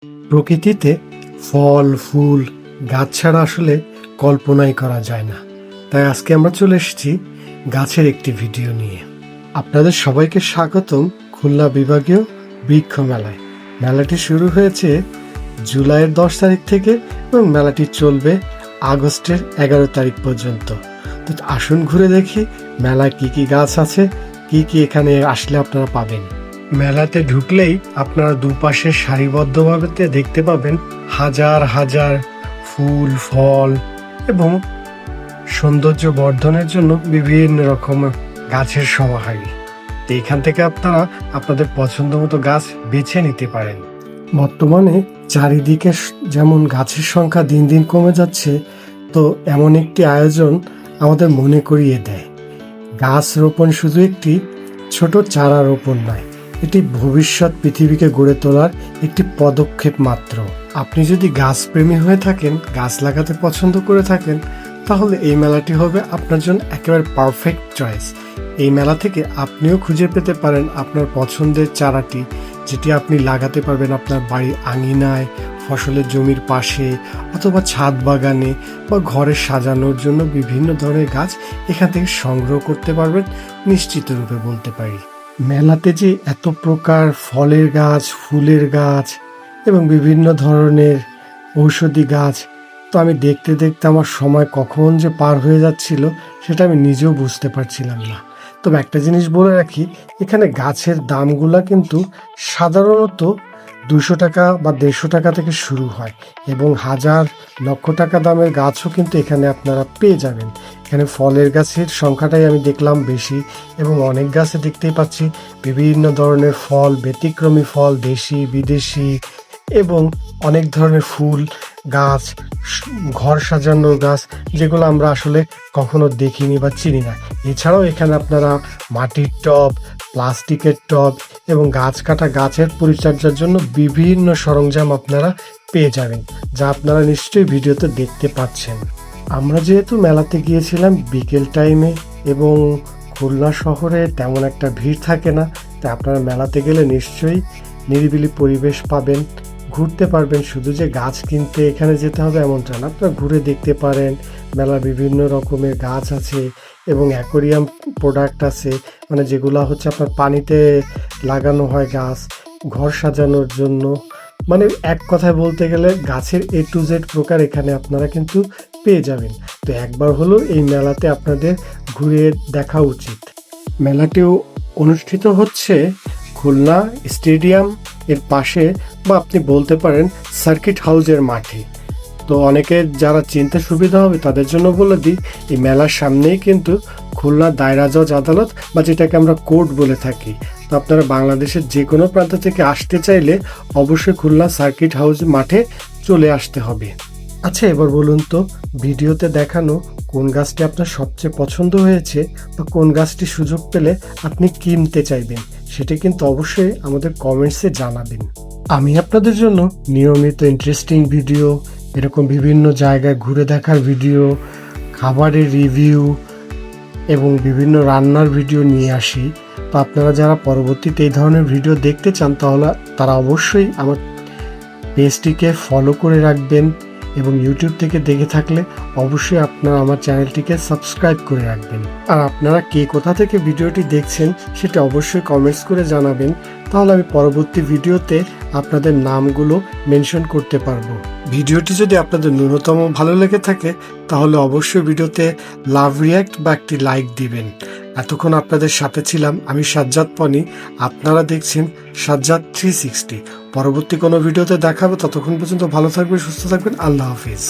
প্রকৃতিতে ফল ফুল গাছ ছাড়া আসলে কল্পনাই করা যায় না। তাই আজকে আমরা চলে এসেছি গাছের একটি ভিডিও নিয়ে। আপনাদের সবাইকে স্বাগতম খুলনা বিভাগীয় বৃক্ষ মেলায়। মেলাটি শুরু হয়েছে জুলাইয়ের 10 তারিখ থেকে এবং মেলাটি চলবে আগস্টের 11 তারিখ পর্যন্ত। তো আসুন ঘুরে দেখি মেলায় কি কি গাছ আছে, কি কি এখানে আসলে আপনারা পাবেন। মেলাতে ঢুকলেই আপনারা দুপাশে সারিবদ্ধভাবে দেখতে পাবেন হাজার হাজার ফুল ফল এবং সৌন্দর্য বর্ধনের জন্য বিভিন্ন রকম গাছের সমাহারী। তো এখান থেকে আপনারা আপনাদের পছন্দ মতো গাছ বেছে নিতে পারেন। বর্তমানে চারিদিকে যেমন গাছের সংখ্যা দিন দিন কমে যাচ্ছে, তো এমন একটি আয়োজন আমাদের মনে করিয়ে দেয় গাছ রোপণ শুধু একটি ছোট চারা রোপণ নয়, এটি ভবিষ্যৎ পৃথিবীকে গড়ে তোলার একটি পদক্ষেপ মাত্র। আপনি যদি গাছপ্রেমী হয়ে থাকেন, গাছ লাগাতে পছন্দ করে থাকেন, তাহলে এই মেলাটি হবে আপনার জন্য একেবারে পারফেক্ট চয়েস। এই মেলা থেকে আপনিও খুঁজে পেতে পারেন আপনার পছন্দের চারাটি, যেটি আপনি লাগাতে পারবেন আপনার বাড়ির আঙিনায়, ফসলের জমির পাশে অথবা ছাদ বাগানে বা ঘরে সাজানোর জন্য বিভিন্ন ধরনের গাছ এখান থেকে সংগ্রহ করতে পারবেন নিশ্চিত রূপে বলতে পারি। মেলাতে যে এত প্রকার ফলের গাছ, ফুলের গাছ এবং বিভিন্ন ধরনের ঔষধি গাছ, তো আমি দেখতে দেখতে আমার সময় কখন যে পার হয়ে যাচ্ছিল সেটা আমি নিজেও বুঝতে পারছিলাম না। তবে একটা জিনিস বলে রাখি, এখানে গাছের দামগুলা কিন্তু সাধারণত 200 টাকা বা 150 টাকা থেকে শুরু হয় এবং হাজার লক্ষ টাকা দামের গাছও কিন্তু এখানে আপনারা পেয়ে যাবেন। এখানে ফলের গাছের সংখ্যাটাই আমি দেখলাম বেশি এবং অনেক গাছে দেখতেই পাচ্ছি বিভিন্ন ধরনের ফল, ব্যতিক্রমী ফল, দেশি বিদেশি এবং অনেক ধরনের ফুল গাছ, ঘর সাজানোর গাছ, যেগুলো আমরা আসলে কখনো দেখিনি বা চিনি না। এছাড়াও এখানে আপনারা মাটির টব, প্লাস্টিকের টব এবং গাছ কাটা গাছের পরিচর্যার জন্য বিভিন্ন সরঞ্জাম আপনারা পেয়ে যাবেন, যা আপনারা নিশ্চয়ই ভিডিওতে দেখতে পাচ্ছেন। আমরা যেহেতু মেলাতে গিয়েছিলাম বিকেল টাইমে এবং খুলনা শহরে তেমন একটা ভিড় থাকে না, তাই আপনারা মেলাতে গেলে নিশ্চয়ই নিরিবিলি পরিবেশ পাবেন, ঘুরতে পারবেন। শুধু যে গাছ কিনতে এখানে যেতে হবে এমনটা না, আপনারা ঘুরে দেখতে পারেন। মেলার বিভিন্ন রকমের গাছ আছে এবং অ্যাকোরিয়াম প্রোডাক্ট আছে, মানে যেগুলো হচ্ছে আপনার পানিতে লাগানো হয় গাছ ঘর সাজানোর জন্য। মানে এক কথায় বলতে গেলে গাছের A to Z প্রকার এখানে আপনারা কিন্তু পেয়ে যাবেন। তো একবার হলো এই মেলাতে আপনাদের ঘুরে দেখা উচিত। মেলাটিও অনুষ্ঠিত হচ্ছে খুলনা স্টেডিয়াম এর পাশে, বা আপনি বলতে পারেন সার্কিট হাউসের মাঠে। তো অনেকের যারা চিনতে সুবিধা হবে তাদের জন্য বলে দিই, এই মেলার সামনেই কিন্তু খুলনা দায়রা জজ আদালত, বা যেটাকে আমরা কোর্ট বলে থাকি। তো আপনারা বাংলাদেশের যে কোনো প্রান্ত থেকে আসতে চাইলে অবশ্যই খুলনা সার্কিট হাউস মাঠে চলে আসতে হবে। আচ্ছা, এবার বলুন তো ভিডিওতে দেখানো কোন গাছটি আপনার সবচেয়ে পছন্দ হয়েছে বা কোন গাছটি সুযোগ পেলে আপনি কিনতে চাইবেন, সেটা কিন্তু অবশ্যই আমাদের কমেন্টসে জানাবেন। আমি আপনাদের জন্য নিয়মিত ইন্টারেস্টিং ভিডিও, এরকম বিভিন্ন জায়গায় ঘুরে দেখার ভিডিও, খাবারের রিভিউ এবং বিভিন্ন রান্নার ভিডিও নিয়ে আসি। তো আপনারা যারা পরবর্তীতে এই ধরনের ভিডিও দেখতে চান, তাহলে তারা অবশ্যই আমার পেজটিকে ফলো করে রাখবেন এবং ইউটিউব থেকে দেখে থাকলে অবশ্যই আপনারা আমার চ্যানেলটিকে সাবস্ক্রাইব করে রাখবেন। আর আপনারা কে কোথা থেকে ভিডিওটি দেখছেন সেটা অবশ্যই কমেন্টস করে জানাবেন, তাহলে আমি পরবর্তী ভিডিওতে আপনাদের নামগুলো মেনশন করতে পারবো। ভিডিওটি যদি আপনাদের ন্যূনতম ভালো লেগে থাকে তাহলে অবশ্যই ভিডিওতে লাভ রিয়াক্ট বা একটি লাইক দিবেন। এতক্ষণ আপনাদের সাথে ছিলাম আমি সাজ্জাদ পনি, আপনারা দেখছেন সাজ্জাদ 360। পরবর্তী কোনো ভিডিওতে দেখাবো, ততক্ষণ পর্যন্ত ভালো থাকবেন, সুস্থ থাকবেন। আল্লাহ হাফিজ।